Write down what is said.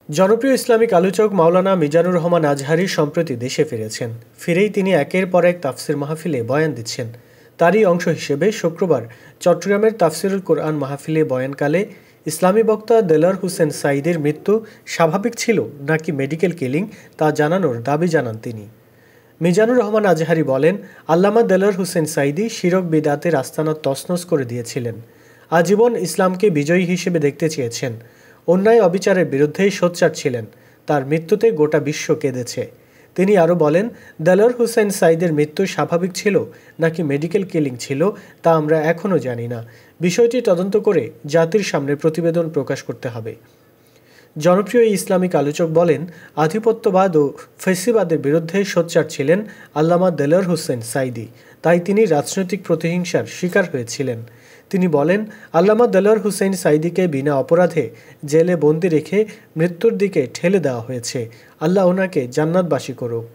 জনপ্রিয় ইসলামিক আলোচক মাওলানা মিজানুর রহমান আজহারী সম্প্রতি দেশে ফিরেছেন। ফিরেই তিনি একের পর এক তাফসির মাহফিলে বয়ান দিচ্ছেন। তারই অংশ হিসেবে শুক্রবার চট্টগ্রামের তাফসিরুল কোরআন মাহফিলে বয়ানকালে ইসলামী বক্তা দেলার হোসেন সাঈদীর মৃত্যু স্বাভাবিক ছিল নাকি মেডিকেল কিলিং তা জানানোর দাবি জানান তিনি। মিজানুর রহমান আজহারী বলেন, আল্লামা দেলার হোসেন সাঈদী শিরক বিদআতের আস্তানা তছনছ করে দিয়েছিলেন। আজীবন ইসলামকে বিজয়ী হিসেবে দেখতে চেয়েছেন। অন্যায় অবিচারের বিরুদ্ধে সোচ্চার ছিলেন। তার মৃত্যুতে গোটা বিশ্ব কেঁদেছে। তিনি আরও বলেন, দেলার হোসেন সাঈদীর মৃত্যু স্বাভাবিক ছিল নাকি মেডিকেল কিলিং ছিল তা আমরা এখনও জানি না। বিষয়টি তদন্ত করে জাতির সামনে প্রতিবেদন প্রকাশ করতে হবে। জনপ্রিয় এই ইসলামিক আলোচক বলেন, আধিপত্যবাদ ও ফ্যাসিবাদের বিরুদ্ধে সোচ্চার ছিলেন আল্লামা দেলার হোসেন সাঈদী, তাই তিনি রাজনৈতিক প্রতিহিংসার শিকার হয়েছিলেন। তিনি বলেন, আল্লামা দেলার হোসেন সাঈদীকে বিনা অপরাধে জেলে বন্দি রেখে মৃত্যুর দিকে ঠেলে দেওয়া হয়েছে। আল্লাহ ওনাকে জান্নাতবাসী করুক।